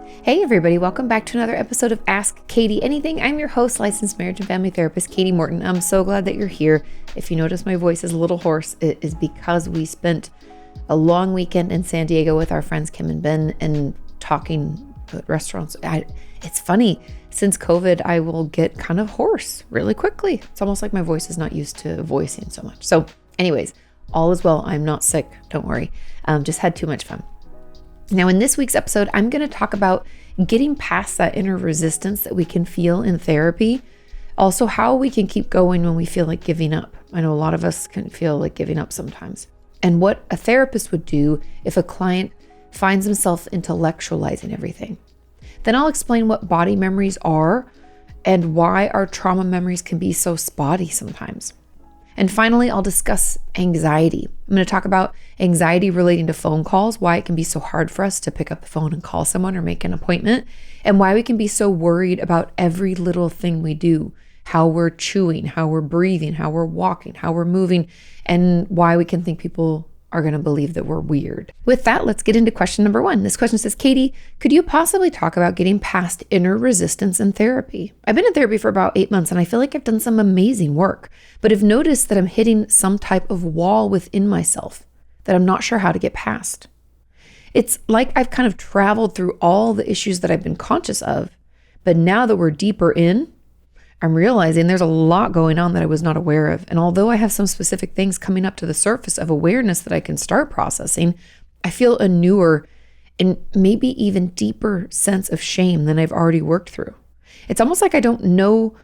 Hey everybody, welcome back to another episode of Ask Kati Anything. I'm your host, licensed marriage and family therapist, Kati Morton. I'm so glad that you're here. If you notice my voice is a little hoarse, it is because we spent a long weekend in San Diego with our friends Kim and Ben and talking at restaurants. It's funny, since COVID, I will get kind of hoarse really quickly. It's almost like my voice is not used to voicing so much. So anyways, all is well. I'm not sick. Don't worry. Just had too much fun. Now, in this week's episode, I'm going to talk about getting past that inner resistance that we can feel in therapy. Also, how we can keep going when we feel like giving up. I know a lot of us can feel like giving up sometimes. And what a therapist would do if a client finds himself intellectualizing everything. Then I'll explain what body memories are and why our trauma memories can be so spotty sometimes. And finally, I'll discuss anxiety. I'm going to talk about anxiety relating to phone calls, why it can be so hard for us to pick up the phone and call someone or make an appointment, and why we can be so worried about every little thing we do, how we're chewing, how we're breathing, how we're walking, how we're moving, and why we can think people are going to believe that we're weird. With that, let's get into question number 1. This question says, Kati, could you possibly talk about getting past inner resistance in therapy? I've been in therapy for about 8 months and I feel like I've done some amazing work, but have noticed that I'm hitting some type of wall within myself that I'm not sure how to get past. It's like I've kind of traveled through all the issues that I've been conscious of, but now that we're deeper in, I'm realizing there's a lot going on that I was not aware of. And although I have some specific things coming up to the surface of awareness that I can start processing, I feel a newer and maybe even deeper sense of shame than I've already worked through. It's almost like I don't know,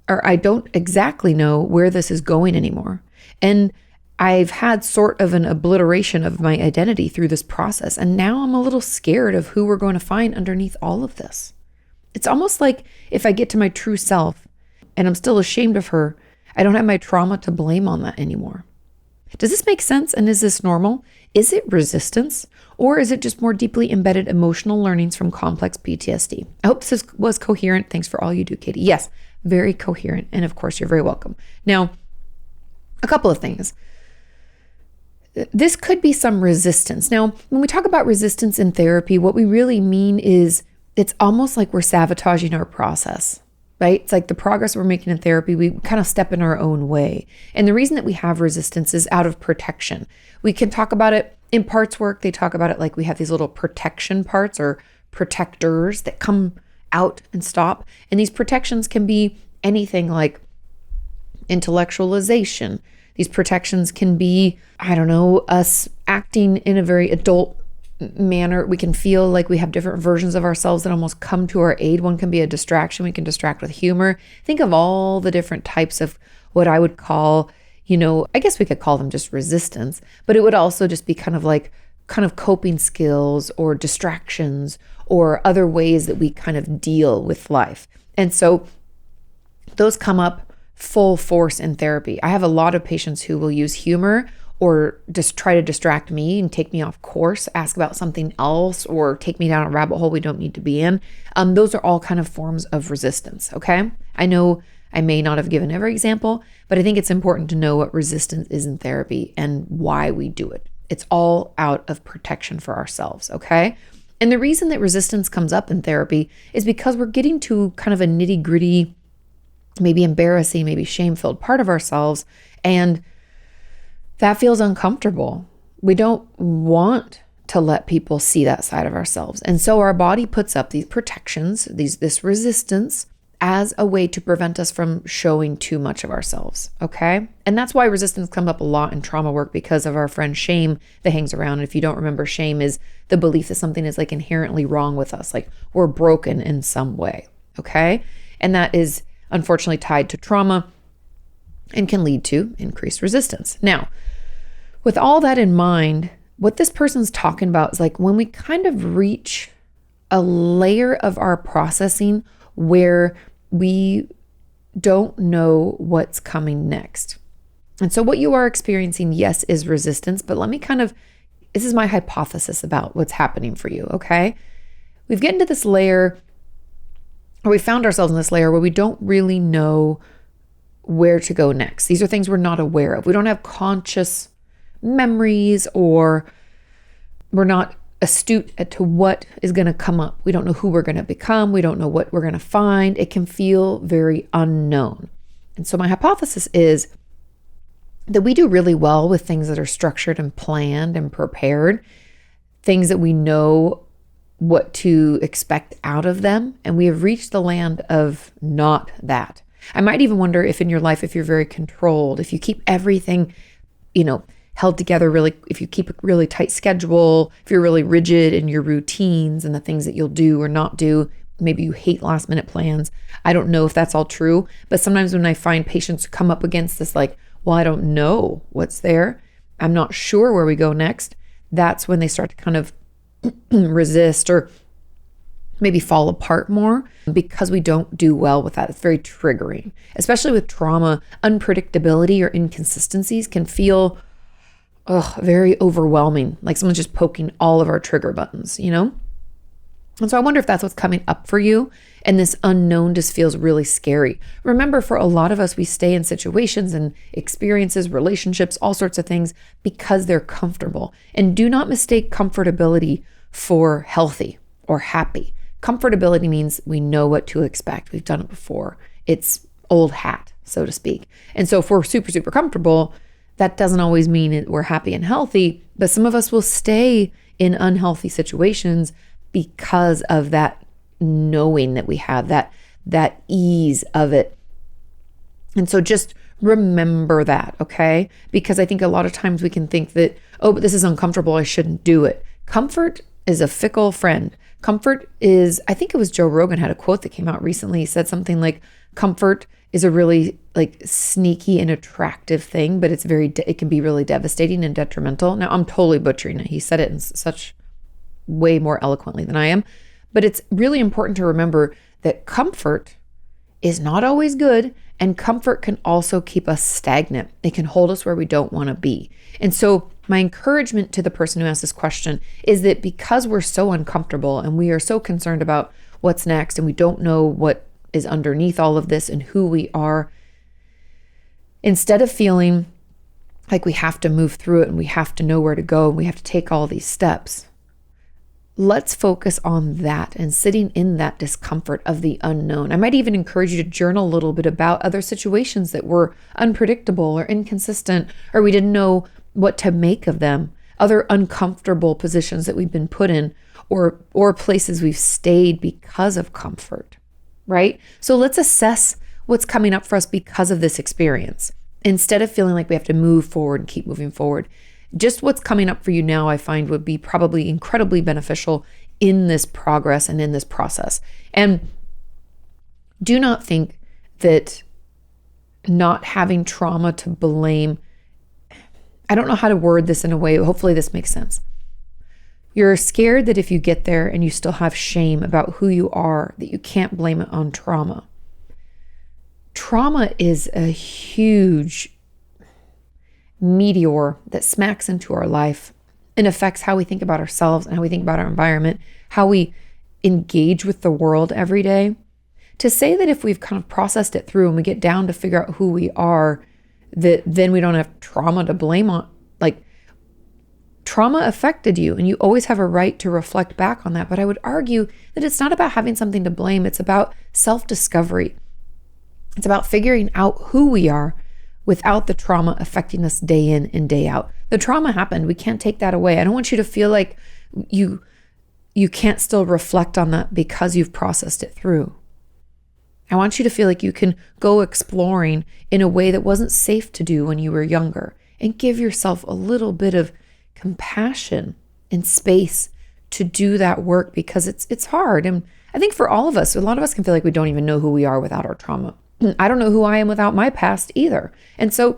or I don't exactly know where this is going anymore. And I've had sort of an obliteration of my identity through this process. And now I'm a little scared of who we're going to find underneath all of this. It's almost like if I get to my true self, and I'm still ashamed of her, I don't have my trauma to blame on that anymore. Does this make sense? And is this normal? Is it resistance? Or is it just more deeply embedded emotional learnings from complex PTSD? I hope this was coherent. Thanks for all you do, Kati. Yes, very coherent. And of course, you're very welcome. Now, a couple of things. This could be some resistance. Now, when we talk about resistance in therapy, what we really mean is it's almost like we're sabotaging our process. Right? It's like the progress we're making in therapy, we kind of step in our own way. And the reason that we have resistance is out of protection. We can talk about it in parts work. They talk about it like we have these little protection parts or protectors that come out and stop. And these protections can be anything like intellectualization. These protections can be, us acting in a very adult manner. We can feel like we have different versions of ourselves that almost come to our aid. One can be a distraction. We can distract with humor. Think of all the different types of what I would call, I guess we could call them just resistance, but it would also just be kind of coping skills or distractions or other ways that we kind of deal with life. And so those come up full force in therapy. I have a lot of patients who will use humor or just try to distract me and take me off course, ask about something else, or take me down a rabbit hole we don't need to be in. Those are all kind of forms of resistance, okay? I know I may not have given every example, but I think it's important to know what resistance is in therapy and why we do it. It's all out of protection for ourselves, okay? And the reason that resistance comes up in therapy is because we're getting to kind of a nitty-gritty, maybe embarrassing, maybe shame-filled part of ourselves, and that feels uncomfortable. We don't want to let people see that side of ourselves. And so our body puts up these protections, this resistance as a way to prevent us from showing too much of ourselves, okay? And that's why resistance comes up a lot in trauma work because of our friend shame that hangs around. And if you don't remember, shame is the belief that something is like inherently wrong with us, like we're broken in some way, okay? And that is unfortunately tied to trauma and can lead to increased resistance. Now, with all that in mind, what this person's talking about is like when we kind of reach a layer of our processing where we don't know what's coming next. And so what you are experiencing, yes, is resistance, but this is my hypothesis about what's happening for you, okay? We've gotten to this layer, or we found ourselves in this layer where we don't really know where to go next. These are things we're not aware of. We don't have conscious memories, or we're not astute to what is going to come up. We don't know who we're going to become. We don't know what we're going to find. It can feel very unknown. And so my hypothesis is that we do really well with things that are structured and planned and prepared, things that we know what to expect out of them. And we have reached the land of not that. I might even wonder if in your life, if you're very controlled, if you keep everything, held together really, if you keep a really tight schedule, if you're really rigid in your routines and the things that you'll do or not do, maybe you hate last minute plans. I don't know if that's all true, but sometimes when I find patients come up against this, like, well, I don't know what's there, I'm not sure where we go next, that's when they start to kind of resist or maybe fall apart more, because we don't do well with that. It's very triggering, especially with trauma. Unpredictability or inconsistencies can feel very overwhelming, like someone's just poking all of our trigger buttons, And so I wonder if that's what's coming up for you. And this unknown just feels really scary. Remember, for a lot of us, we stay in situations and experiences, relationships, all sorts of things because they're comfortable. And do not mistake comfortability for healthy or happy. Comfortability means we know what to expect. We've done it before. It's old hat, so to speak. And so if we're super, super comfortable, that doesn't always mean we're happy and healthy, but some of us will stay in unhealthy situations because of that knowing that we have, that ease of it. And so just remember that, okay? Because I think a lot of times we can think that, but this is uncomfortable, I shouldn't do it. Comfort is a fickle friend. Comfort is, I think it was Joe Rogan had a quote that came out recently. He said something like, comfort is a really sneaky and attractive thing, but it can be really devastating and detrimental. Now I'm totally butchering it. He said it in such way more eloquently than I am, but it's really important to remember that comfort is not always good, and comfort can also keep us stagnant. It can hold us where we don't want to be. And so my encouragement to the person who asked this question is that because we're so uncomfortable and we are so concerned about what's next, and we don't know what is underneath all of this and who we are, instead of feeling like we have to move through it and we have to know where to go and we have to take all these steps, let's focus on that and sitting in that discomfort of the unknown. I might even encourage you to journal a little bit about other situations that were unpredictable or inconsistent, or we didn't know what to make of them, other uncomfortable positions that we've been put in, or places we've stayed because of comfort, right? So let's assess what's coming up for us because of this experience, instead of feeling like we have to move forward and keep moving forward. Just what's coming up for you now, I find, would be probably incredibly beneficial in this progress and in this process. And do not think that not having trauma to blame, I don't know how to word this in a way, hopefully this makes sense. You're scared that if you get there and you still have shame about who you are, that you can't blame it on trauma. Trauma is a huge meteor that smacks into our life and affects how we think about ourselves and how we think about our environment, how we engage with the world every day. To say that if we've kind of processed it through and we get down to figure out who we are, that then we don't have trauma to blame on, trauma affected you and you always have a right to reflect back on that. But I would argue that it's not about having something to blame. It's about self-discovery. It's about figuring out who we are without the trauma affecting us day in and day out. The trauma happened. We can't take that away. I don't want you to feel like you can't still reflect on that because you've processed it through. I want you to feel like you can go exploring in a way that wasn't safe to do when you were younger, and give yourself a little bit of compassion and space to do that work, because it's hard. And I think for all of us, a lot of us can feel like we don't even know who we are without our trauma. I don't know who I am without my past either. And so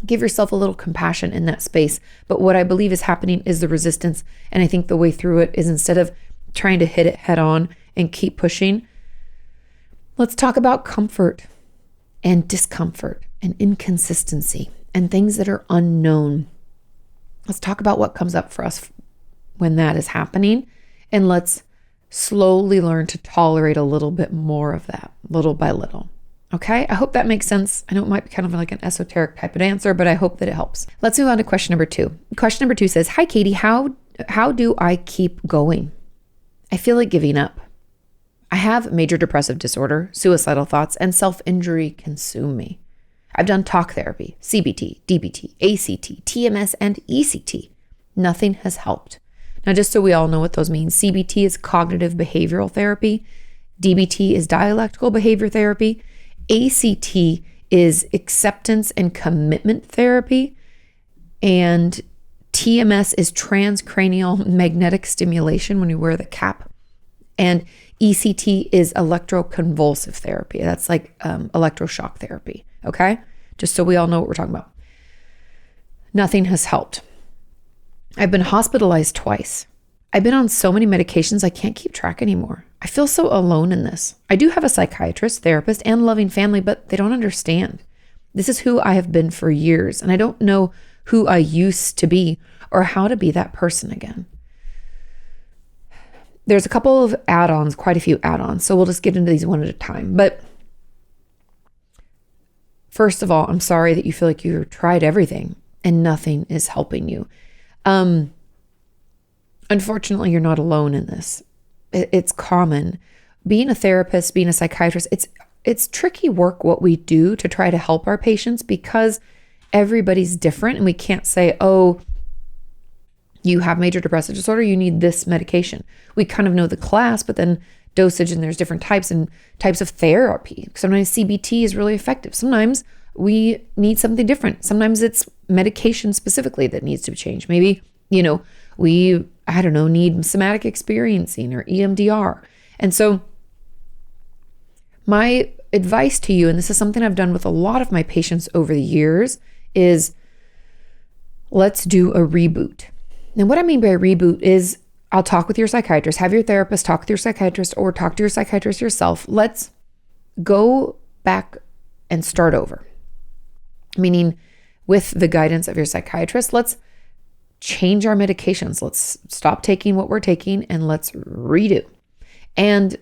give yourself a little compassion in that space. But what I believe is happening is the resistance. And I think the way through it is, instead of trying to hit it head on and keep pushing, let's talk about comfort and discomfort and inconsistency and things that are unknown. Let's talk about what comes up for us when that is happening. And let's slowly learn to tolerate a little bit more of that, little by little. Okay, I hope that makes sense. I know it might be kind of like an esoteric type of answer, but I hope that it helps. Let's move on to question number 2. Question number 2 says, "Hi, Katie. How How do I keep going? I feel like giving up. I have major depressive disorder, suicidal thoughts, and self-injury consume me. I've done talk therapy, CBT, DBT, ACT, TMS, and ECT. Nothing has helped. Now, just so we all know what those mean, CBT is cognitive behavioral therapy. DBT is dialectical behavior therapy. ACT is acceptance and commitment therapy. And TMS is transcranial magnetic stimulation when you wear the cap. And ECT is electroconvulsive therapy. That's like electroshock therapy. Okay? Just so we all know what we're talking about. Nothing has helped. I've been hospitalized twice. I've been on so many medications, I can't keep track anymore. I feel so alone in this. I do have a psychiatrist, therapist, and loving family, but they don't understand. This is who I have been for years, and I don't know who I used to be or how to be that person again. There's a couple of add-ons, quite a few add-ons, so we'll just get into these one at a time. But first of all, I'm sorry that you feel like you've tried everything and nothing is helping you. Unfortunately, you're not alone in this. It's common. Being a therapist, being a psychiatrist, it's tricky work what we do to try to help our patients because everybody's different and we can't say, oh, you have major depressive disorder, you need this medication. We kind of know the class, but then dosage and there's different types and types of therapy. Sometimes CBT is really effective. Sometimes we need something different. Sometimes it's medication specifically that needs to change. Maybe, we need somatic experiencing or EMDR. And so my advice to you, and this is something I've done with a lot of my patients over the years, is let's do a reboot. And what I mean by a reboot is I'll talk with your psychiatrist, have your therapist talk with your psychiatrist, or talk to your psychiatrist yourself. Let's go back and start over. Meaning with the guidance of your psychiatrist, let's change our medications. Let's stop taking what we're taking and let's redo. And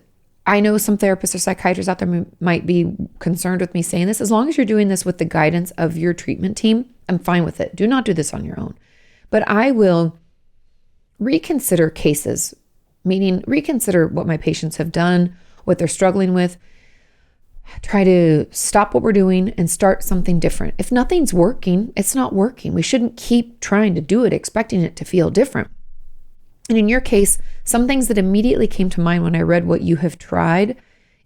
I know some therapists or psychiatrists out there might be concerned with me saying this. As long as you're doing this with the guidance of your treatment team, I'm fine with it. Do not do this on your own. But I will reconsider cases, meaning reconsider what my patients have done, what they're struggling with, try to stop what we're doing and start something different. If nothing's working, it's not working. We shouldn't keep trying to do it, expecting it to feel different. And in your case, some things that immediately came to mind when I read what you have tried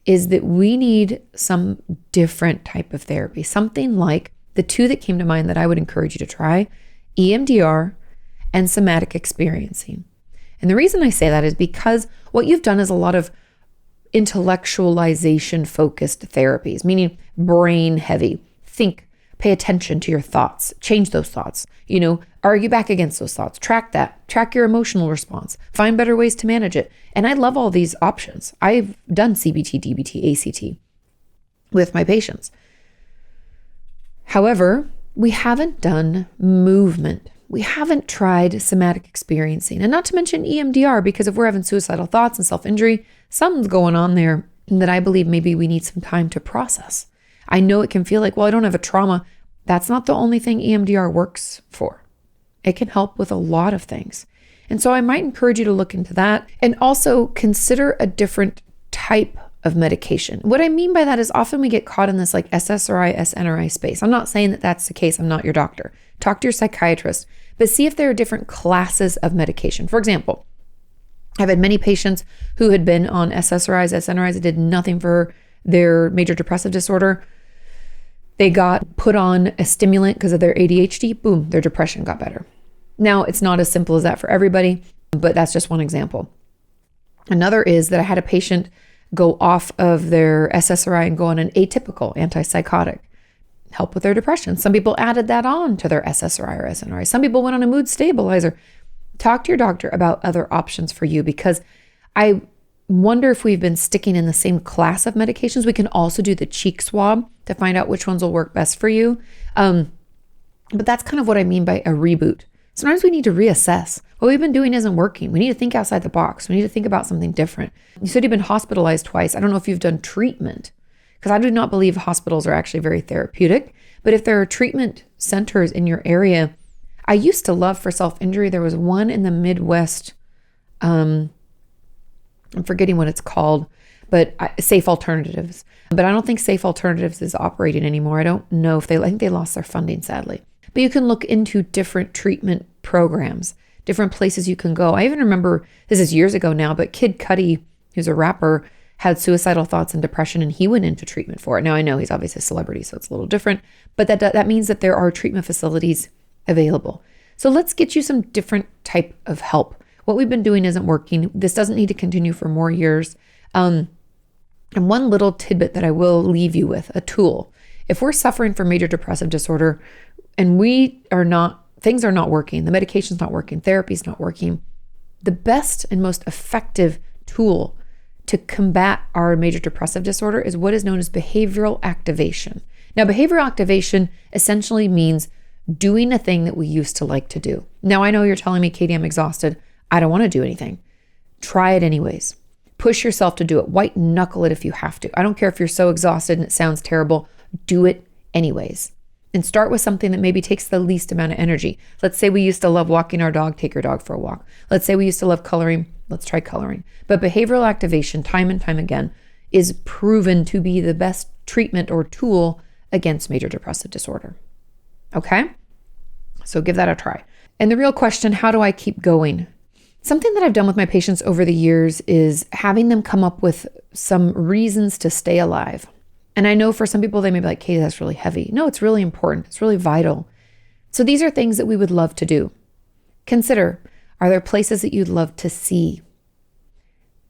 is that we need some different type of therapy, something like the two that came to mind that I would encourage you to try, EMDR and somatic experiencing. And the reason I say that is because what you've done is a lot of intellectualization focused therapies, meaning brain heavy. Think, pay attention to your thoughts, change those thoughts, argue back against those thoughts, track your emotional response, find better ways to manage it. And I love all these options. I've done CBT, DBT, ACT with my patients. However, we haven't done movement. We haven't tried somatic experiencing, and not to mention EMDR, because if we're having suicidal thoughts and self-injury, something's going on there that I believe maybe we need some time to process. I know it can feel like, well, I don't have a trauma. That's not the only thing EMDR works for. It can help with a lot of things. And so I might encourage you to look into that and also consider a different type of medication. What I mean by that is often we get caught in this like SSRI, SNRI space. I'm not saying that that's the case. I'm not your doctor. Talk to your psychiatrist, but see if there are different classes of medication. For example, I've had many patients who had been on SSRIs, SNRIs that did nothing for their major depressive disorder. They got put on a stimulant because of their ADHD. Boom, their depression got better. Now, it's not as simple as that for everybody, but that's just one example. Another is that I had a patient go off of their SSRI and go on an atypical antipsychotic, help with their depression. Some people added that on to their SSRI or SNRI. Some people went on a mood stabilizer. Talk to your doctor about other options for you, because I wonder if we've been sticking in the same class of medications. We can also do the cheek swab to find out which ones will work best for you. But that's kind of what I mean by a reboot. Sometimes we need to reassess. What we've been doing isn't working. We need to think outside the box. We need to think about something different. You said you've been hospitalized twice. I don't know if you've done treatment, because I do not believe hospitals are actually very therapeutic. But if there are treatment centers in your area, I used to love for self-injury. There was one in the Midwest. I'm forgetting what it's called, but Safe Alternatives. But I don't think Safe Alternatives is operating anymore. I don't know if I think they lost their funding, sadly. But you can look into different treatment programs, different places you can go. I even remember, this is years ago now, but Kid Cudi, who's a rapper, had suicidal thoughts and depression, and he went into treatment for it. Now, I know he's obviously a celebrity, so it's a little different, but that means that there are treatment facilities available. So let's get you some different type of help. What we've been doing isn't working. This doesn't need to continue for more years. And one little tidbit that I will leave you with, a tool. If we're suffering from major depressive disorder and things are not working, the medication's not working, therapy's not working, the best and most effective tool to combat our major depressive disorder is what is known as behavioral activation. Now, behavioral activation essentially means doing a thing that we used to like to do. Now, I know you're telling me, Katie, I'm exhausted. I don't want to do anything. Try it anyways. Push yourself to do it. White knuckle it if you have to. I don't care if you're so exhausted and it sounds terrible. Do it anyways. And start with something that maybe takes the least amount of energy. Let's say we used to love walking our dog, take your dog for a walk. Let's say we used to love coloring. Let's try coloring. But behavioral activation, time and time again, is proven to be the best treatment or tool against major depressive disorder. Okay? So give that a try. And the real question, how do I keep going? Something that I've done with my patients over the years is having them come up with some reasons to stay alive. And I know for some people, they may be like, Katie, that's really heavy. No, it's really important. It's really vital. So these are things that we would love to do. Consider, are there places that you'd love to see?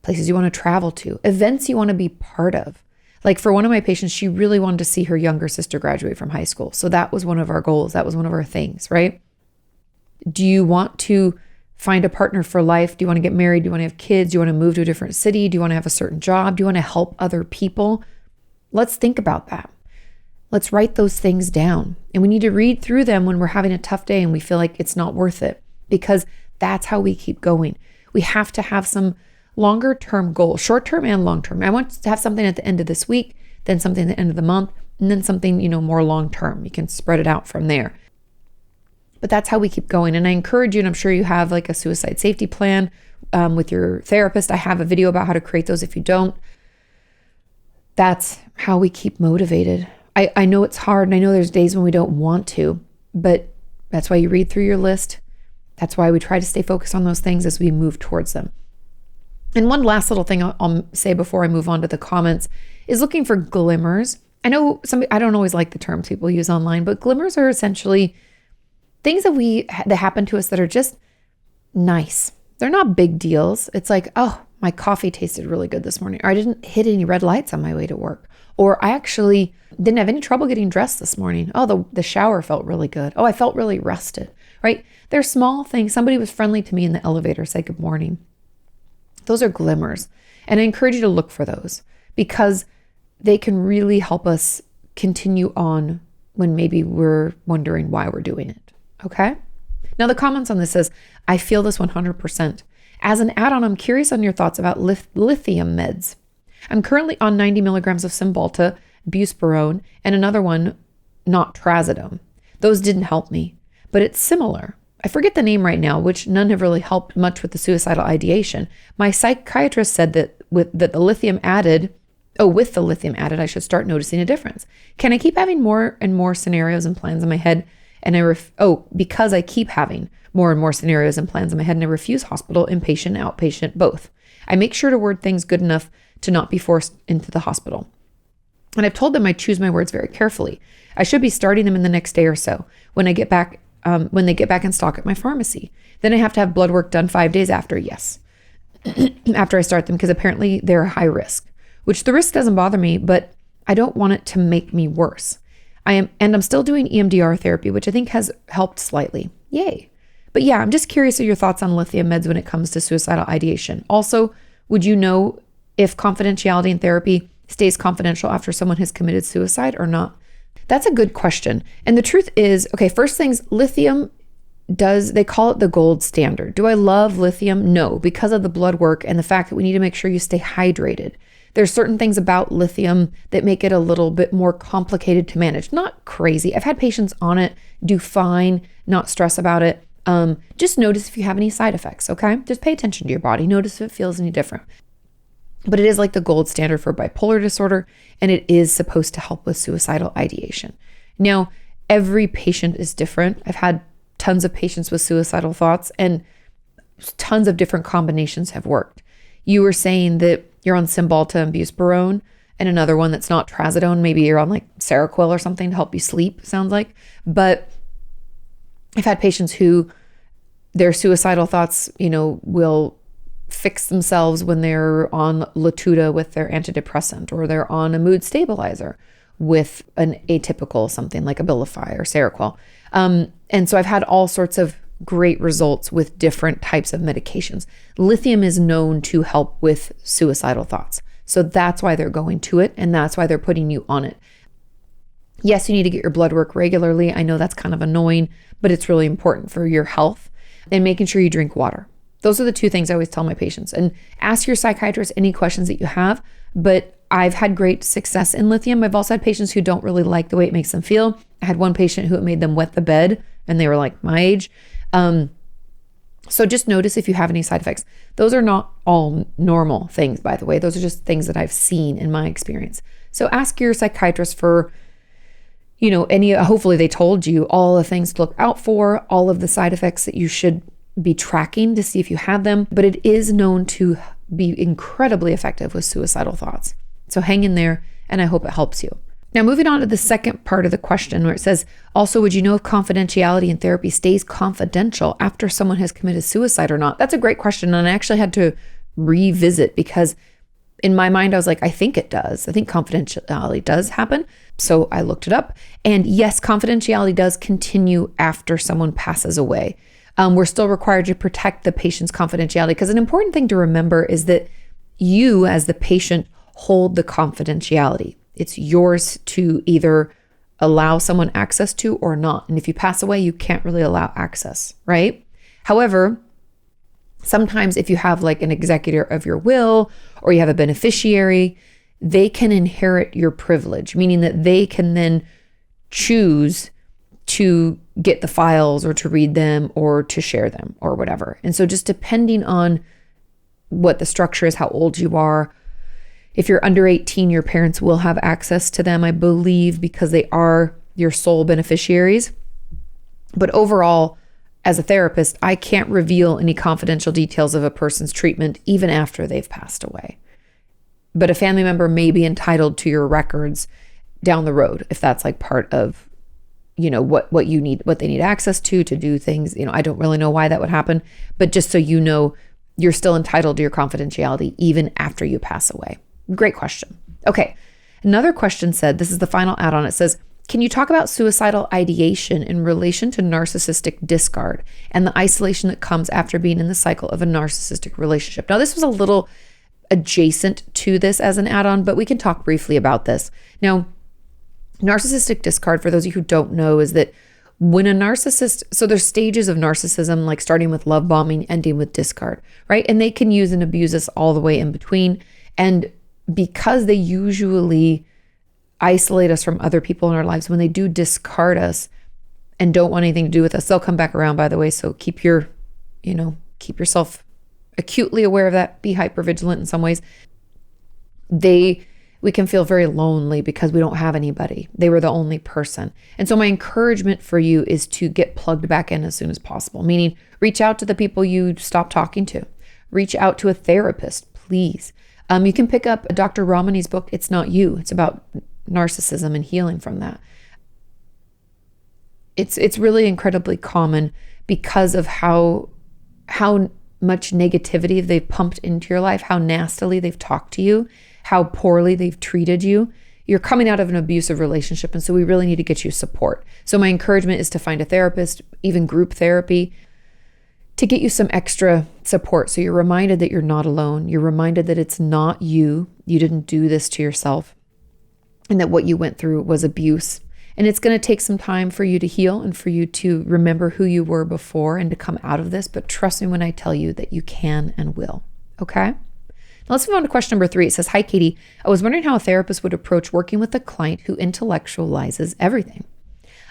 Places you want to travel to? Events you want to be part of? Like for one of my patients, she really wanted to see her younger sister graduate from high school. So that was one of our goals. That was one of our things, right? Do you want to find a partner for life? Do you want to get married? Do you want to have kids? Do you want to move to a different city? Do you want to have a certain job? Do you want to help other people? Let's think about that. Let's write those things down. And we need to read through them when we're having a tough day and we feel like it's not worth it, because that's how we keep going. We have to have some longer term goals, short term and long term. I want to have something at the end of this week, then something at the end of the month, and then something, more long term. You can spread it out from there. But that's how we keep going. And I encourage you, and I'm sure you have like a suicide safety plan with your therapist. I have a video about how to create those if you don't. That's how we keep motivated. I know it's hard, and I know there's days when we don't want to, but that's why you read through your list. That's why we try to stay focused on those things as we move towards them. And one last little thing I'll say before I move on to the comments is looking for glimmers. I know I don't always like the terms people use online, but glimmers are essentially things that happen to us that are just nice. They're not big deals. It's like, oh, my coffee tasted really good this morning, or I didn't hit any red lights on my way to work, or I actually didn't have any trouble getting dressed this morning. Oh, the shower felt really good. Oh, I felt really rested, right? They're small things. Somebody was friendly to me in the elevator, said good morning. Those are glimmers. And I encourage you to look for those because they can really help us continue on when maybe we're wondering why we're doing it. Okay? Now the comments on this says, I feel this 100%. As an add-on, I'm curious on your thoughts about lithium meds. I'm currently on 90 milligrams of Cymbalta, buspirone, and another one, not trazodone. Those didn't help me, but it's similar. I forget the name right now, which none have really helped much with the suicidal ideation. My psychiatrist said that with the lithium added, I should start noticing a difference. Can I keep having more and more scenarios and plans in my head? And because I keep having more and more scenarios and plans in my head, and I refuse hospital, inpatient, outpatient, both. I make sure to word things good enough to not be forced into the hospital. And I've told them I choose my words very carefully. I should be starting them in the next day or so when they get back in stock at my pharmacy. Then I have to have blood work done 5 days after, yes, after I start them, because apparently they're high risk, which the risk doesn't bother me, but I don't want it to make me worse. I'm still doing EMDR therapy, which I think has helped slightly. Yay. But yeah, I'm just curious of your thoughts on lithium meds when it comes to suicidal ideation. Also, would you know if confidentiality in therapy stays confidential after someone has committed suicide or not? That's a good question. And the truth is, okay, first things, lithium they call it the gold standard. Do I love lithium? No, because of the blood work and the fact that we need to make sure you stay hydrated. There's certain things about lithium that make it a little bit more complicated to manage. Not crazy. I've had patients on it do fine, not stress about it. Just notice if you have any side effects, okay? Just pay attention to your body. Notice if it feels any different. But it is like the gold standard for bipolar disorder, and it is supposed to help with suicidal ideation. Now, every patient is different. I've had tons of patients with suicidal thoughts, and tons of different combinations have worked. You were saying that you're on Cymbalta and buspirone, and another one that's not trazodone. Maybe you're on like Seroquel or something to help you sleep, sounds like. But I've had patients who their suicidal thoughts, will fix themselves when they're on Latuda with their antidepressant, or they're on a mood stabilizer with an atypical, something like Abilify or Seroquel. And so I've had all sorts of great results with different types of medications. Lithium is known to help with suicidal thoughts. So that's why they're going to it, and that's why they're putting you on it. Yes, you need to get your blood work regularly. I know that's kind of annoying, but it's really important for your health, and making sure you drink water. Those are the two things I always tell my patients. And ask your psychiatrist any questions that you have, but I've had great success in lithium. I've also had patients who don't really like the way it makes them feel. I had one patient who it made them wet the bed, and they were like my age. So just notice if you have any side effects. Those are not all normal things, by the way. Those are just things that I've seen in my experience. So ask your psychiatrist for, hopefully they told you all the things to look out for, all of the side effects that you should be tracking to see if you have them. But it is known to be incredibly effective with suicidal thoughts. So hang in there, and I hope it helps you. Now, moving on to the second part of the question, where it says, also, would you know if confidentiality in therapy stays confidential after someone has committed suicide or not? That's a great question. And I actually had to revisit, because in my mind, I was like, I think it does. I think confidentiality does happen. So I looked it up. And yes, confidentiality does continue after someone passes away. We're still required to protect the patient's confidentiality, because an important thing to remember is that you, as the patient, hold the confidentiality. It's yours to either allow someone access to or not. And if you pass away, you can't really allow access, right? However, sometimes if you have like an executor of your will, or you have a beneficiary, they can inherit your privilege, meaning that they can then choose to get the files or to read them or to share them or whatever. And so just depending on what the structure is, how old you are, if you're under 18, your parents will have access to them, I believe, because they are your sole beneficiaries. But overall, as a therapist, I can't reveal any confidential details of a person's treatment even after they've passed away. But a family member may be entitled to your records down the road if that's like part of, what you need, what they need access to do things. I don't really know why that would happen, but just so you know, you're still entitled to your confidentiality even after you pass away. Great question. Okay. Another question said, this is the final add-on. It says, can you talk about suicidal ideation in relation to narcissistic discard and the isolation that comes after being in the cycle of a narcissistic relationship? Now, this was a little adjacent to this as an add-on, but we can talk briefly about this. Now, narcissistic discard, for those of you who don't know, is that when a narcissist, so there's stages of narcissism, like starting with love bombing, ending with discard, right? And they can use and abuse us all the way in between. And because they usually isolate us from other people in our lives, when they do discard us and don't want anything to do with us, they'll come back around, by the way. So keep yourself acutely aware of that. Be hypervigilant in some ways. We can feel very lonely because we don't have anybody. They were the only person. And so my encouragement for you is to get plugged back in as soon as possible, meaning reach out to the people you stopped talking to. Reach out to a therapist, please. You can pick up Dr. Ramani's book, It's Not You. It's about narcissism and healing from that. It's really incredibly common because of how much negativity they've pumped into your life, how nastily they've talked to you, how poorly they've treated you. You're coming out of an abusive relationship, and so we really need to get you support. So my encouragement is to find a therapist, even group therapy, to get you some extra support. So you're reminded that you're not alone. You're reminded that it's not you. You didn't do this to yourself, and that what you went through was abuse. And it's going to take some time for you to heal and for you to remember who you were before and to come out of this. But trust me when I tell you that you can and will. Okay? Now let's move on to question number 3. It says, "Hi, Katie. I was wondering how a therapist would approach working with a client who intellectualizes everything.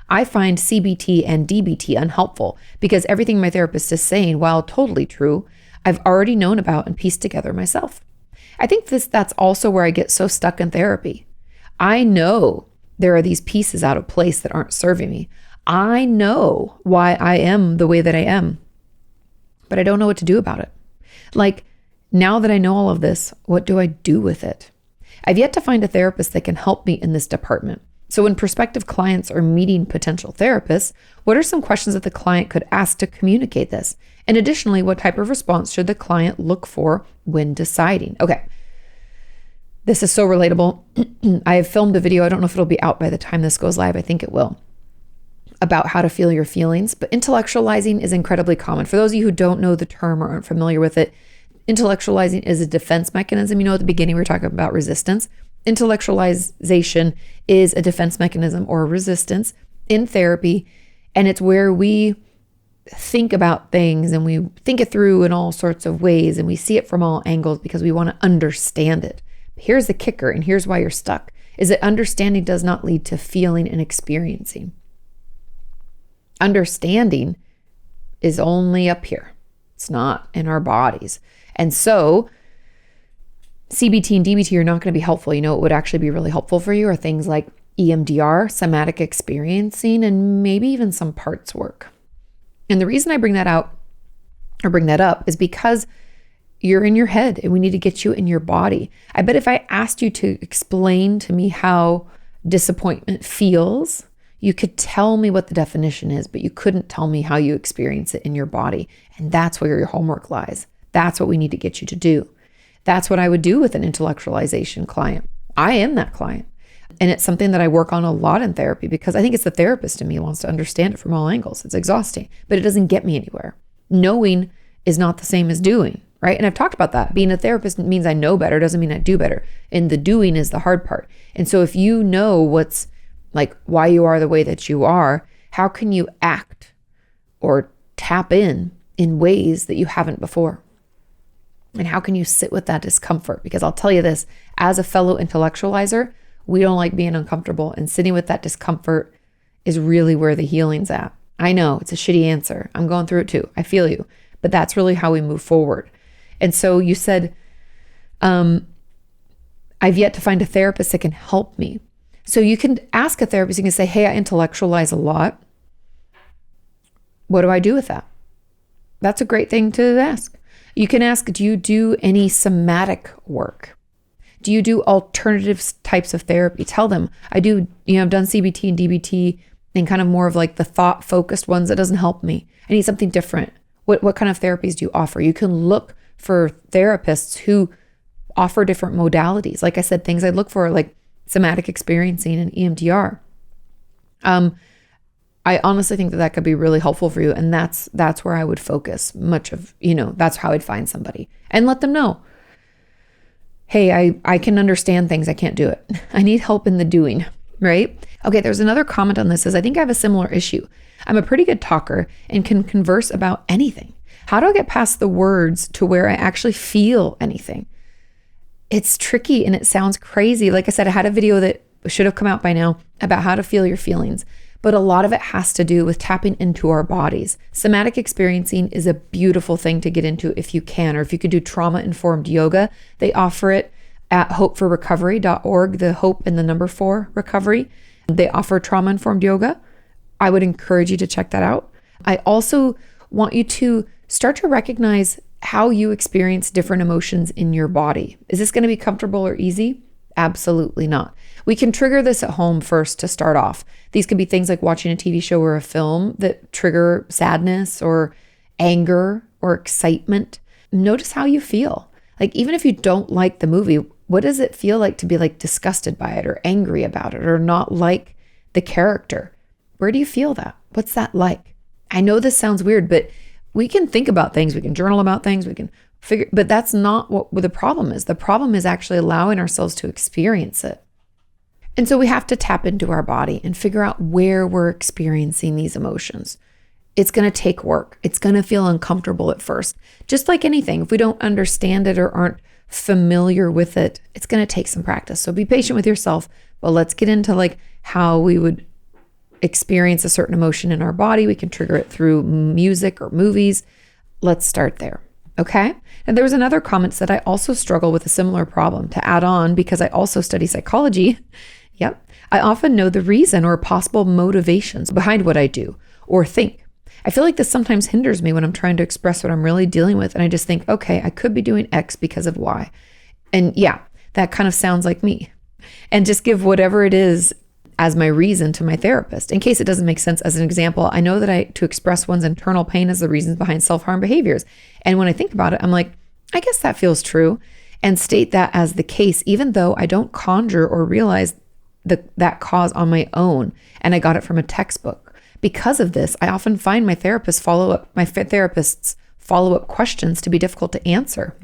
I find CBT and DBT unhelpful because everything my therapist is saying, while totally true, I've already known about and pieced together myself. I think that's also where I get so stuck in therapy. I know there are these pieces out of place that aren't serving me. I know why I am the way that I am, but I don't know what to do about it. Like, now that I know all of this, what do I do with it? I've yet to find a therapist that can help me in this department. So when prospective clients are meeting potential therapists, what are some questions that the client could ask to communicate this? And additionally, what type of response should the client look for when deciding?" Okay. This is so relatable. I have filmed a video. I don't know if it'll be out by the time this goes live. I think it will. About how to feel your feelings. But intellectualizing is incredibly common. For those of you who don't know the term or aren't familiar with it, intellectualizing is a defense mechanism. You know, at the beginning, we were talking about resistance. Intellectualization is a defense mechanism or a resistance in therapy. And it's where we think about things and we think it through in all sorts of ways and we see it from all angles because we want to understand it. Here's the kicker, and here's why you're stuck, is that understanding does not lead to feeling and experiencing. Understanding is only up here. It's not in our bodies. And so CBT and DBT are not going to be helpful. You know, what would actually be really helpful for you are things like EMDR, somatic experiencing, and maybe even some parts work. And the reason I bring that up is because you're in your head and we need to get you in your body. I bet if I asked you to explain to me how disappointment feels, you could tell me what the definition is, but you couldn't tell me how you experience it in your body. And that's where your homework lies. That's what we need to get you to do. That's what I would do with an intellectualization client. I am that client. And it's something that I work on a lot in therapy because I think it's the therapist in me who wants to understand it from all angles. It's exhausting, but it doesn't get me anywhere. Knowing is not the same as doing. Right? And I've talked about that. Being a therapist means I know better, doesn't mean I do better. And the doing is the hard part. And so if you know what's like why you are the way that you are, how can you act or tap in ways that you haven't before? And how can you sit with that discomfort? Because I'll tell you this, as a fellow intellectualizer, we don't like being uncomfortable, and sitting with that discomfort is really where the healing's at. I know it's a shitty answer. I'm going through it too. I feel you, but that's really how we move forward. And so you said, I've yet to find a therapist that can help me. So you can ask a therapist, you can say, "Hey, I intellectualize a lot. What do I do with that?" That's a great thing to ask. You can ask, "Do you do any somatic work? Do you do alternative types of therapy?" Tell them, "I do, I've done CBT and DBT and kind of more of like the thought focused ones. That doesn't help me. I need something different. What kind of therapies do you offer?" You can look for therapists who offer different modalities. Like I said, things I look for like somatic experiencing and EMDR. I honestly think that could be really helpful for you. And that's where I would focus much of, that's how I'd find somebody and let them know, "Hey, I can understand things. I can't do it. I need help in the doing," right? Okay, there's another comment on this. I think I have a similar issue. "I'm a pretty good talker and can converse about anything. How do I get past the words to where I actually feel anything?" It's tricky and it sounds crazy. Like I said, I had a video that should have come out by now about how to feel your feelings, but a lot of it has to do with tapping into our bodies. Somatic experiencing is a beautiful thing to get into if you can, or if you could do trauma-informed yoga. They offer it at hopeforrecovery.org, the hope and the number 4 recovery. They offer trauma-informed yoga. I would encourage you to check that out. I also want you to start to recognize how you experience different emotions in your body. Is this going to be comfortable or easy? Absolutely not. We can trigger this at home first to start off. These could be things like watching a TV show or a film that trigger sadness or anger or excitement. Notice how you feel. Like, even if you don't like the movie, what does it feel like to be like disgusted by it or angry about it or not like the character? Where do you feel that? What's that like? I know this sounds weird, but we can think about things, we can journal about things, we can figure, but that's not what the problem is. The problem is actually allowing ourselves to experience it. And so we have to tap into our body and figure out where we're experiencing these emotions. It's going to take work. It's going to feel uncomfortable at first. Just like anything, if we don't understand it or aren't familiar with it, it's going to take some practice. So be patient with yourself, but let's get into like how we would experience a certain emotion in our body. We can trigger it through music or movies. Let's start there. Okay. And there was another comment that I also struggle with a similar problem to add on because I also study psychology. Yep. I often know the reason or possible motivations behind what I do or think. I feel like this sometimes hinders me when I'm trying to express what I'm really dealing with. And I just think, okay, I could be doing X because of Y. And yeah, that kind of sounds like me. And just give whatever it is as my reason to my therapist. In case it doesn't make sense, as an example, I know that to express one's internal pain is the reasons behind self-harm behaviors. And when I think about it, I'm like, I guess that feels true, and state that as the case, even though I don't conjure or realize that cause on my own, and I got it from a textbook. Because of this, I often find my therapist's follow-up questions to be difficult to answer.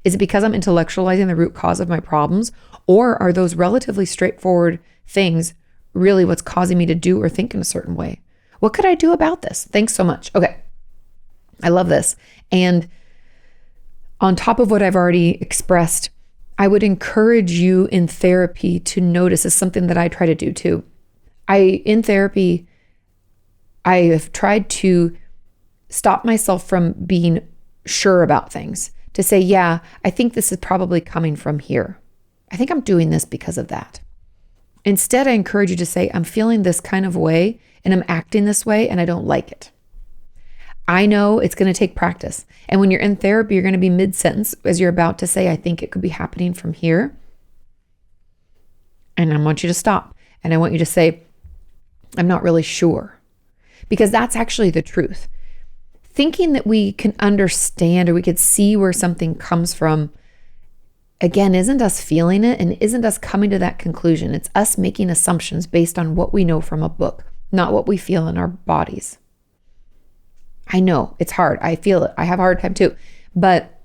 Is it because I'm intellectualizing the root cause of my problems, or are those relatively straightforward things really what's causing me to do or think in a certain way? What could I do about this? Thanks so much. Okay. I love this. And on top of what I've already expressed, I would encourage you in therapy to notice is something that I try to do too. In therapy, I have tried to stop myself from being sure about things, to say, yeah, I think this is probably coming from here. I think I'm doing this because of that. Instead, I encourage you to say, I'm feeling this kind of way and I'm acting this way and I don't like it. I know it's going to take practice. And when you're in therapy, you're going to be mid-sentence as you're about to say, I think it could be happening from here. And I want you to stop. And I want you to say, I'm not really sure. Because that's actually the truth. Thinking that we can understand or we could see where something comes from, again, isn't us feeling it and isn't us coming to that conclusion. It's us making assumptions based on what we know from a book, not what we feel in our bodies. I know it's hard. I feel it. I have a hard time too, but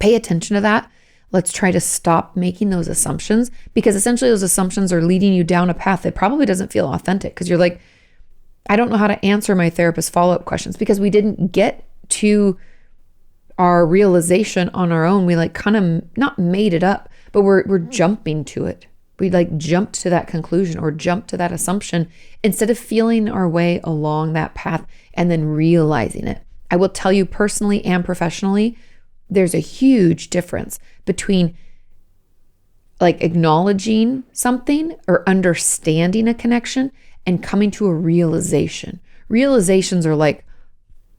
pay attention to that. Let's try to stop making those assumptions, because essentially those assumptions are leading you down a path that probably doesn't feel authentic, because you're like, I don't know how to answer my therapist's follow-up questions because we didn't get to our realization on our own. We like kind of not made it up, but we're jumping to it. We like jumped to that conclusion or jumped to that assumption instead of feeling our way along that path and then realizing it. I will tell you personally and professionally, there's a huge difference between like acknowledging something or understanding a connection and coming to a realization. Realizations are like,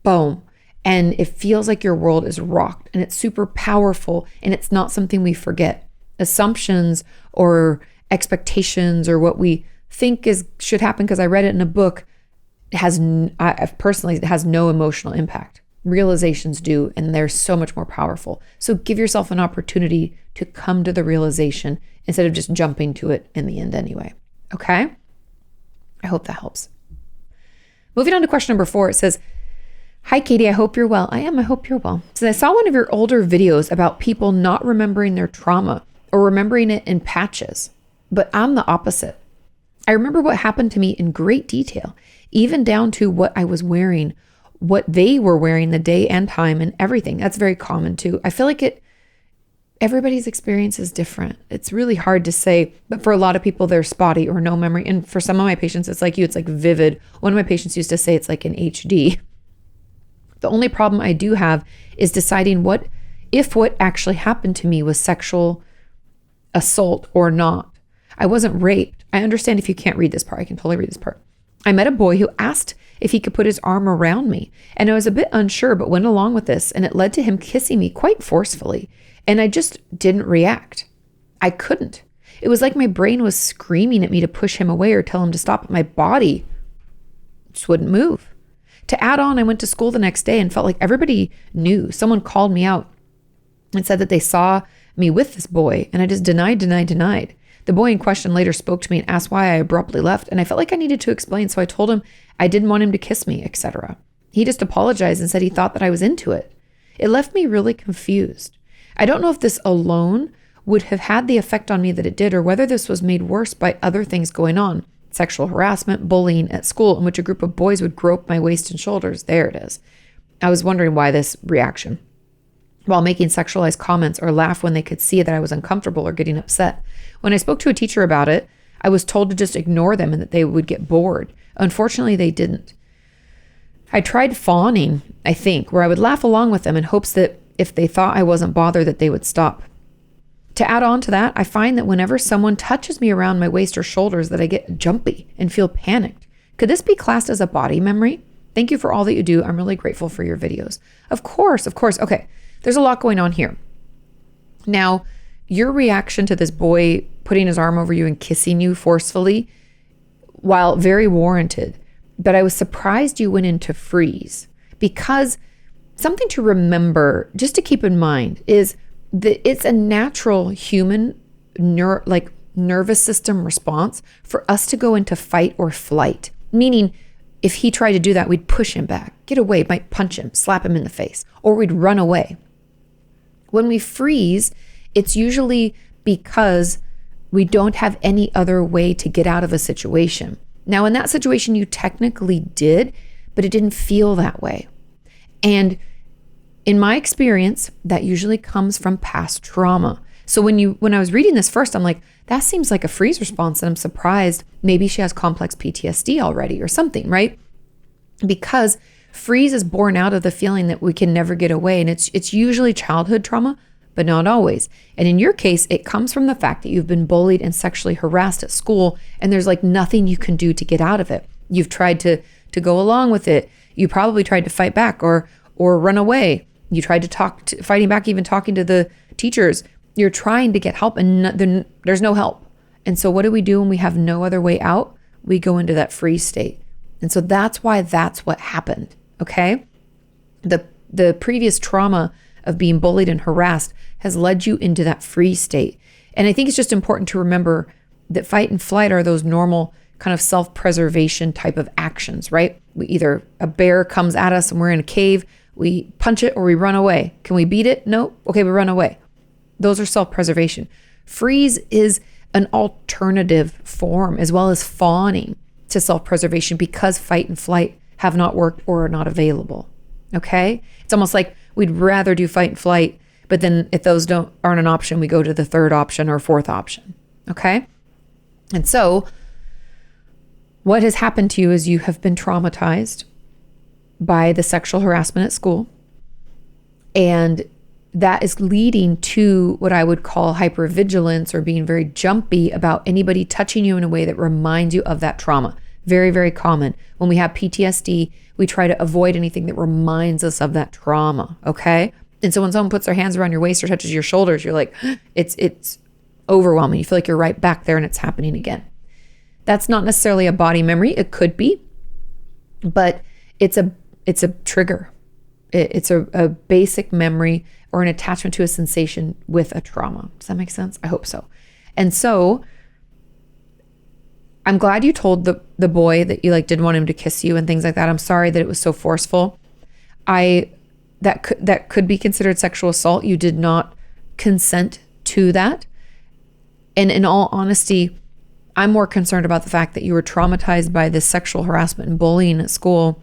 boom. And it feels like your world is rocked and it's super powerful and it's not something we forget. Assumptions or expectations or what we think should happen because I read it in a book has no emotional impact. Realizations do, and they're so much more powerful. So give yourself an opportunity to come to the realization instead of just jumping to it in the end anyway. Okay? I hope that helps. Moving on to question number 4, it says, Hi, Katie, I hope you're well. I am. I hope you're well. So I saw one of your older videos about people not remembering their trauma or remembering it in patches, but I'm the opposite. I remember what happened to me in great detail, even down to what I was wearing, what they were wearing the day and time and everything. That's very common too. I feel like everybody's experience is different. It's really hard to say, but for a lot of people, they're spotty or no memory. And for some of my patients, it's like you, it's like vivid. One of my patients used to say it's like in HD. The only problem I do have is deciding if what actually happened to me was sexual assault or not. I wasn't raped. I understand if you can't read this part. I can totally read this part. I met a boy who asked if he could put his arm around me, and I was a bit unsure, but went along with this, and it led to him kissing me quite forcefully, and I just didn't react. I couldn't. It was like my brain was screaming at me to push him away or tell him to stop, but my body just wouldn't move. To add on, I went to school the next day and felt like everybody knew. Someone called me out and said that they saw me with this boy, and I just denied. The boy in question later spoke to me and asked why I abruptly left, and I felt like I needed to explain, so I told him I didn't want him to kiss me, etc. He just apologized and said he thought that I was into it. It left me really confused. I don't know if this alone would have had the effect on me that it did, or whether this was made worse by other things going on. Sexual harassment, bullying at school, in which a group of boys would grope my waist and shoulders. There it is. I was wondering why this reaction, while making sexualized comments, or laugh when they could see that I was uncomfortable or getting upset. When I spoke to a teacher about it, I was told to just ignore them and that they would get bored. Unfortunately, they didn't. I tried fawning, I think, where I would laugh along with them in hopes that if they thought I wasn't bothered, that they would stop. To add on to that, I find that whenever someone touches me around my waist or shoulders, that I get jumpy and feel panicked. Could this be classed as a body memory? Thank you for all that you do. I'm really grateful for your videos. Of course. Okay, there's a lot going on here. Now, your reaction to this boy putting his arm over you and kissing you forcefully, while very warranted, but I was surprised you went into freeze, because something to remember, just to keep in mind, is that it's a natural human nervous system response for us to go into fight or flight. Meaning, if he tried to do that, we'd push him back, get away, might punch him, slap him in the face, or we'd run away. When we freeze, it's usually because we don't have any other way to get out of a situation. Now, in that situation, you technically did, but it didn't feel that way. And in my experience, that usually comes from past trauma. So when I was reading this first, I'm like, that seems like a freeze response, and I'm surprised maybe she has complex PTSD already or something, right? Because freeze is born out of the feeling that we can never get away, and it's usually childhood trauma, but not always. And in your case, it comes from the fact that you've been bullied and sexually harassed at school, and there's like nothing you can do to get out of it. You've tried to go along with it. You probably tried to fight back or run away. You tried to fighting back, even talking to the teachers. You're trying to get help, and there's no help. And so what do we do when we have no other way out? We go into that freeze state. And so that's why that's what happened, okay? The previous trauma of being bullied and harassed has led you into that freeze state. And I think it's just important to remember that fight and flight are those normal kind of self-preservation type of actions, right? A bear comes at us and we're in a cave, we punch it or we run away. Can we beat it? No. Okay, we run away. Those are self-preservation. Freeze is an alternative form, as well as fawning, to self-preservation, because fight and flight have not worked or are not available. Okay? It's almost like we'd rather do fight and flight, but then if those aren't an option, we go to the third option or fourth option. Okay? And so what has happened to you is you have been traumatized by the sexual harassment at school, and that is leading to what I would call hypervigilance, or being very jumpy about anybody touching you in a way that reminds you of that trauma. Very, very common. When we have PTSD, we try to avoid anything that reminds us of that trauma, okay? And so when someone puts their hands around your waist or touches your shoulders, you're like, it's overwhelming. You feel like you're right back there and it's happening again. That's not necessarily a body memory. It could be, but it's a trigger. It's a basic memory or an attachment to a sensation with a trauma. Does that make sense? I hope so. And so I'm glad you told the boy that you didn't want him to kiss you and things like that. I'm sorry that it was so forceful. That could be considered sexual assault. You did not consent to that. And in all honesty, I'm more concerned about the fact that you were traumatized by this sexual harassment and bullying at school.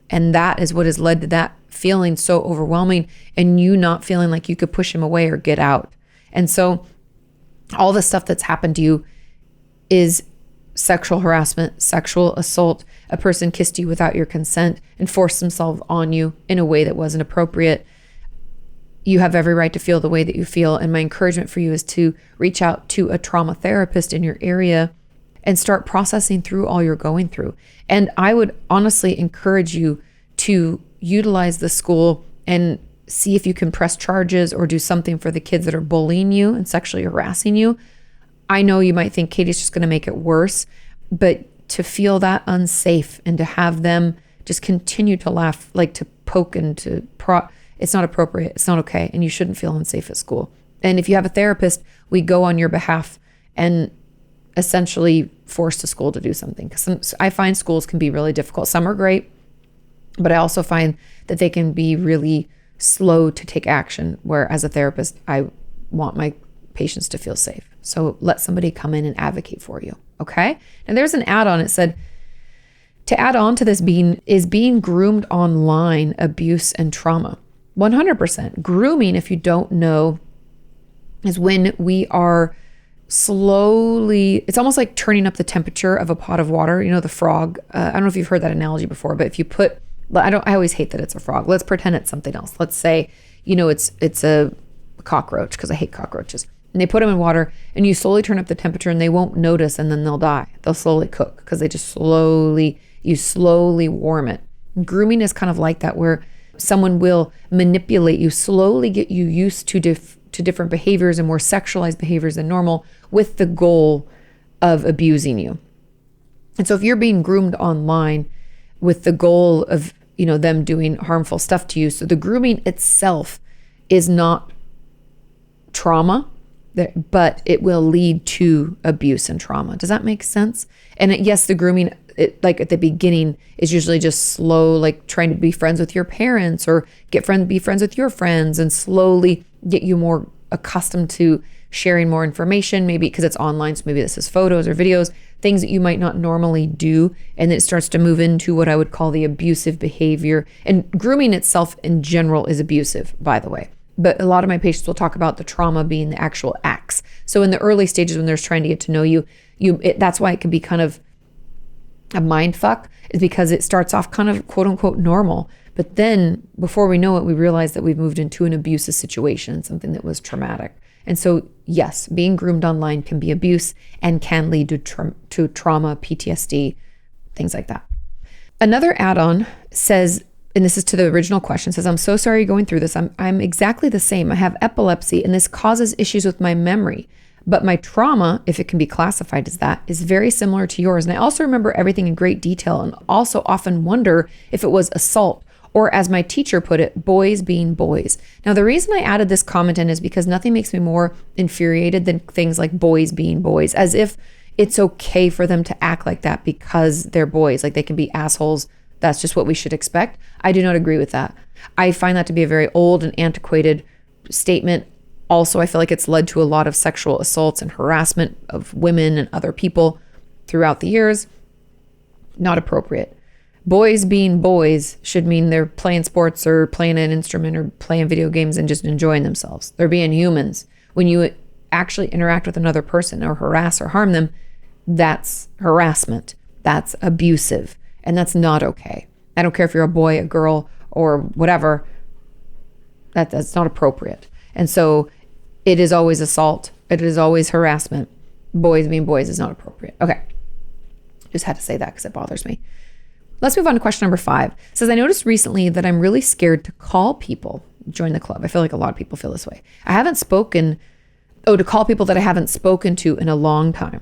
And that is what has led to that feeling so overwhelming, and you not feeling like you could push him away or get out. And so all the stuff that's happened to you is sexual harassment, sexual assault. A person kissed you without your consent and forced themselves on you in a way that wasn't appropriate. You have every right to feel the way that you feel. And my encouragement for you is to reach out to a trauma therapist in your area and start processing through all you're going through. And I would honestly encourage you to utilize the school and see if you can press charges or do something for the kids that are bullying you and sexually harassing you. I know you might think Katie's just going to make it worse, but to feel that unsafe and to have them just continue to laugh, to poke and to it's not appropriate. It's not okay. And you shouldn't feel unsafe at school. And if you have a therapist, we go on your behalf and essentially force the school to do something. Because I find schools can be really difficult. Some are great, but I also find that they can be really slow to take action, where as a therapist, I want my patients to feel safe. So let somebody come in and advocate for you. Okay. And there's an add-on. It said, to add on to this, being groomed online, abuse and trauma. 100%. Grooming, if you don't know, is when we are slowly, it's almost like turning up the temperature of a pot of water. You know, the frog, I don't know if you've heard that analogy before, but if you put, I always hate that it's a frog. Let's pretend it's something else. Let's say, it's a cockroach, because I hate cockroaches. And they put them in water and you slowly turn up the temperature and they won't notice, and then they'll die. They'll slowly cook because you slowly warm it. Grooming is kind of like that, where someone will manipulate you, slowly get you used to different behaviors and more sexualized behaviors than normal, with the goal of abusing you. And so if you're being groomed online with the goal of, them doing harmful stuff to you, so the grooming itself is not trauma, but it will lead to abuse and trauma. Does that make sense? And yes, the grooming, like at the beginning, is usually just slow, like trying to be friends with your parents or be friends with your friends, and slowly get you more accustomed to sharing more information, maybe because it's online. So maybe this is photos or videos, things that you might not normally do. And then it starts to move into what I would call the abusive behavior. And grooming itself in general is abusive, by the way. But a lot of my patients will talk about the trauma being the actual acts. So in the early stages, when they're trying to get to know you, that's why it can be kind of a mind fuck, is because it starts off kind of quote unquote normal. But then before we know it, we realize that we've moved into an abusive situation, something that was traumatic. And so, yes, being groomed online can be abuse and can lead to trauma, PTSD, things like that. Another add-on says, and this is to the original question, says, I'm so sorry you're going through this. I'm exactly the same. I have epilepsy and this causes issues with my memory. But my trauma, if it can be classified as that, is very similar to yours. And I also remember everything in great detail, and also often wonder if it was assault, or as my teacher put it, boys being boys. Now, the reason I added this comment in is because nothing makes me more infuriated than things like boys being boys, as if it's okay for them to act like that because they're boys, like they can be assholes. That's just what we should expect. I do not agree with that. I find that to be a very old and antiquated statement. Also, I feel like it's led to a lot of sexual assaults and harassment of women and other people throughout the years. Not appropriate. Boys being boys should mean they're playing sports or playing an instrument or playing video games and just enjoying themselves. They're being humans. When you actually interact with another person or harass or harm them, that's harassment. That's abusive. And that's not okay. I don't care if you're a boy, a girl, or whatever. That's not appropriate. And so it is always assault. It is always harassment. Boys being boys is not appropriate. Okay. Just had to say that because it bothers me. Let's move on to question number 5. It says, I noticed recently that I'm really scared to call people. Join the club. I feel like a lot of people feel this way. To call people that I haven't spoken to in a long time.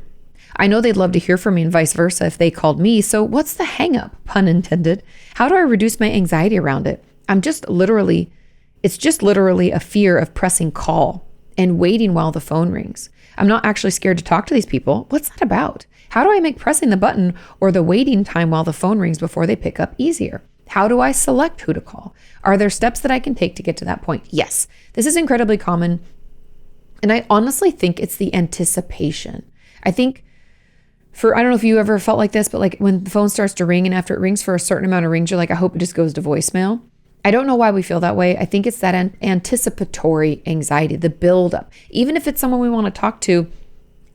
I know they'd love to hear from me and vice versa if they called me. So what's the hang up? Pun intended. How do I reduce my anxiety around it? It's just literally a fear of pressing call and waiting while the phone rings. I'm not actually scared to talk to these people. What's that about? How do I make pressing the button or the waiting time while the phone rings before they pick up easier? How do I select who to call? Are there steps that I can take to get to that point? Yes, this is incredibly common. And I honestly think it's the anticipation. I think I don't know if you ever felt like this, but like when the phone starts to ring and after it rings for a certain amount of rings, you're like, I hope it just goes to voicemail. I don't know why we feel that way. I think it's that anticipatory anxiety, the buildup. Even if it's someone we want to talk to,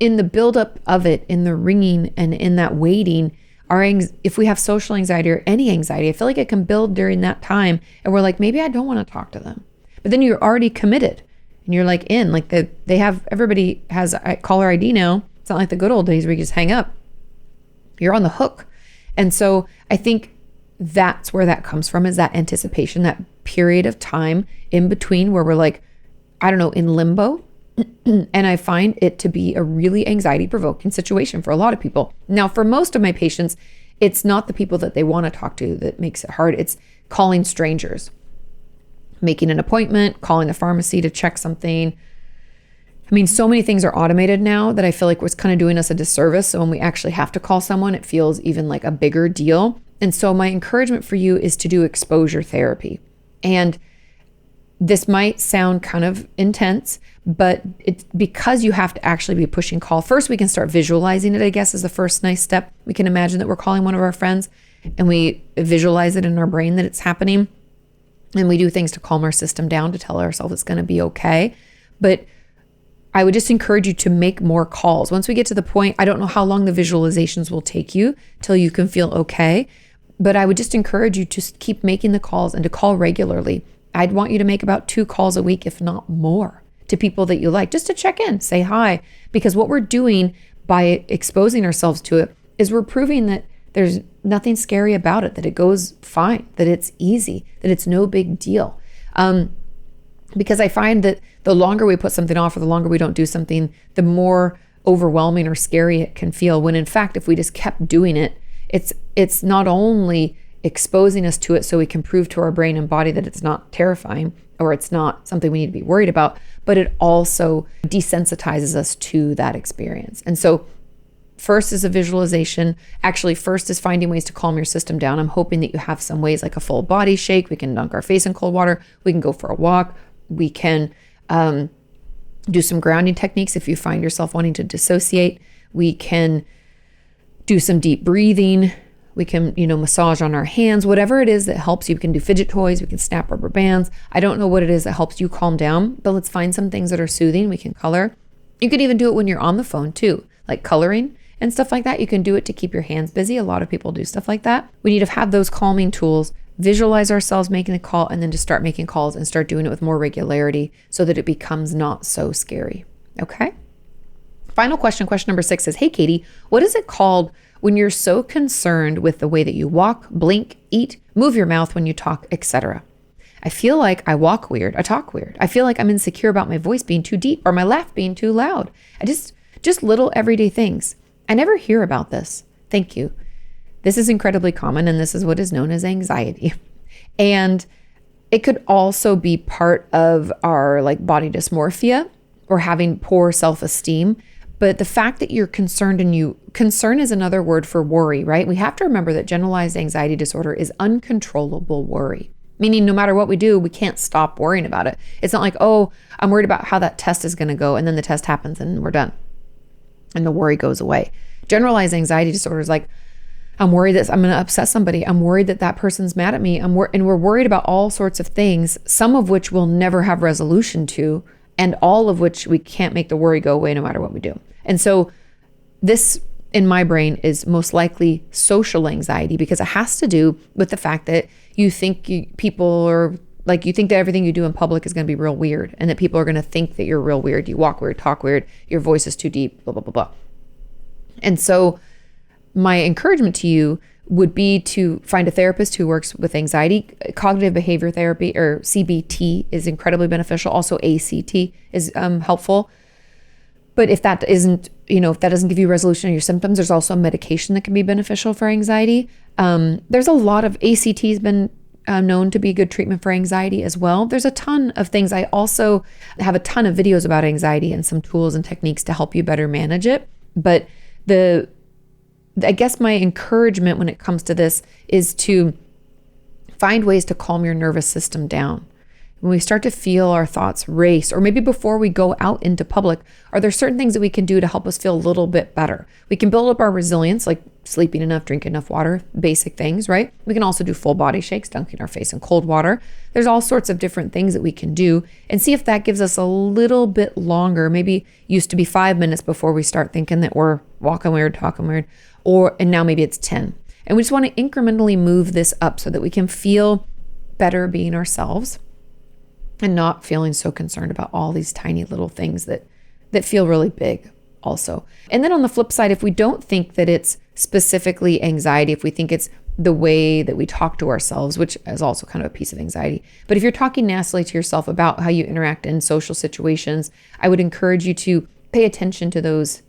in the buildup of it, in the ringing and in that waiting, if we have social anxiety or any anxiety, I feel like it can build during that time. And we're like, maybe I don't want to talk to them. But then you're already committed and you're like everybody has a caller ID now. It's not like the good old days where you just hang up. You're on the hook. And so I think that's where that comes from, is that anticipation, that period of time in between where we're like, I don't know, in limbo. And I find it to be a really anxiety provoking situation for a lot of people. Now, for most of my patients, it's not the people that they want to talk to that makes it hard. It's calling strangers, making an appointment, calling the pharmacy to check something. I mean, so many things are automated now that I feel like was kind of doing us a disservice. So when we actually have to call someone, it feels even like a bigger deal. And so my encouragement for you is to do exposure therapy. And this might sound kind of intense, but it's because you have to actually be pushing call. First, we can start visualizing it, I guess, is the first nice step. We can imagine that we're calling one of our friends and we visualize it in our brain that it's happening. And we do things to calm our system down to tell ourselves it's going to be okay. But I would just encourage you to make more calls. Once we get to the point, I don't know how long the visualizations will take you till you can feel okay, but I would just encourage you to keep making the calls and to call regularly. I'd want you to make about 2 calls a week, if not more, to people that you like, just to check in, say hi. Because what we're doing by exposing ourselves to it is we're proving that there's nothing scary about it, that it goes fine, that it's easy, that it's no big deal. Because I find that the longer we put something off or the longer we don't do something, the more overwhelming or scary it can feel. When in fact, if we just kept doing it, it's not only exposing us to it so we can prove to our brain and body that it's not terrifying or it's not something we need to be worried about, but it also desensitizes us to that experience. And so first is a visualization. Actually, first is finding ways to calm your system down. I'm hoping that you have some ways like a full body shake. We can dunk our face in cold water. We can go for a walk. We can do some grounding techniques if you find yourself wanting to dissociate. We can do some deep breathing. We can, massage on our hands, whatever it is that helps you. We can do fidget toys. We can snap rubber bands. I don't know what it is that helps you calm down, but let's find some things that are soothing. We can color. You could even do it when you're on the phone too, like coloring and stuff like that. You can do it to keep your hands busy. A lot of people do stuff like that. We need to have those calming tools, visualize ourselves making a call, and then to start making calls and start doing it with more regularity so that it becomes not so scary. Okay. Final question number 6 is, hey, Katie, what is it called when you're so concerned with the way that you walk, blink, eat, move your mouth when you talk, etc.? I feel like I walk weird. I talk weird. I feel like I'm insecure about my voice being too deep or my laugh being too loud. Just little everyday things. I never hear about this. Thank you. This is incredibly common, and this is what is known as anxiety. And it could also be part of our body dysmorphia or having poor self-esteem. But the fact that you're concerned concern is another word for worry, right? We have to remember that generalized anxiety disorder is uncontrollable worry, meaning no matter what we do, we can't stop worrying about it. It's not like, oh, I'm worried about how that test is going to go. And then the test happens and we're done. And the worry goes away. Generalized anxiety disorder is like, I'm worried that I'm going to upset somebody. I'm worried that that person's mad at me. And we're worried about all sorts of things, some of which we'll never have resolution to, and all of which we can't make the worry go away no matter what we do. And so this, in my brain, is most likely social anxiety, because it has to do with the fact that you think you think that everything you do in public is going to be real weird, and that people are going to think that you're real weird. You walk weird, talk weird, your voice is too deep, blah, blah, blah, blah. And so my encouragement to you would be to find a therapist who works with anxiety. Cognitive behavior therapy, or CBT, is incredibly beneficial. Also ACT is helpful. But if that isn't, if that doesn't give you resolution of your symptoms, there's also a medication that can be beneficial for anxiety. There's a lot of ACT has been known to be a good treatment for anxiety as well. There's a ton of things. I also have a ton of videos about anxiety and some tools and techniques to help you better manage it. But I guess my encouragement when it comes to this is to find ways to calm your nervous system down. When we start to feel our thoughts race, or maybe before we go out into public, are there certain things that we can do to help us feel a little bit better? We can build up our resilience, like sleeping enough, drinking enough water, basic things, right? We can also do full body shakes, dunking our face in cold water. There's all sorts of different things that we can do, and see if that gives us a little bit longer. Maybe used to be 5 minutes before we start thinking that we're walking weird, talking weird, and now maybe it's 10. And we just want to incrementally move this up so that we can feel better being ourselves and not feeling so concerned about all these tiny little things that feel really big also. And then on the flip side, if we don't think that it's specifically anxiety, if we think it's the way that we talk to ourselves, which is also kind of a piece of anxiety, but if you're talking nastily to yourself about how you interact in social situations, I would encourage you to pay attention to those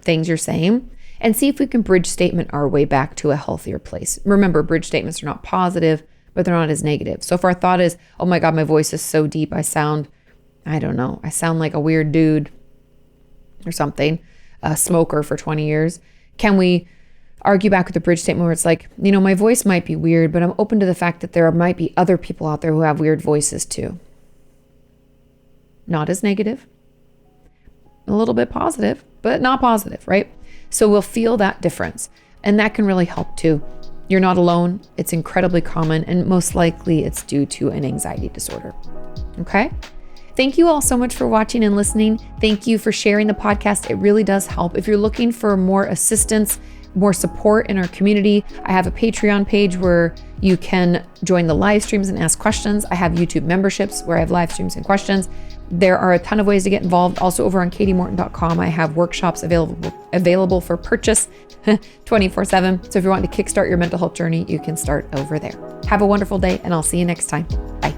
things you're saying and see if we can bridge statement our way back to a healthier place. Remember, bridge statements are not positive, but they're not as negative. So if our thought is, oh my God, my voice is so deep, I sound like a weird dude or something, a smoker for 20 years. Can we argue back with the bridge statement where it's like, my voice might be weird, but I'm open to the fact that there might be other people out there who have weird voices too. not as negative, a little bit positive, but not positive, right? So we'll feel that difference. And that can really help too. You're not alone. It's incredibly common, and most likely it's due to an anxiety disorder. Okay? Thank you all so much for watching and listening. Thank you for sharing the podcast. It really does help. If you're looking for more assistance, more support in our community, I have a Patreon page where you can join the live streams and ask questions. I have YouTube memberships where I have live streams and questions. There are a ton of ways to get involved. Also over on katiemorton.com, I have workshops available for purchase 24/7. So if you want to kickstart your mental health journey, you can start over there. Have a wonderful day, and I'll see you next time. Bye.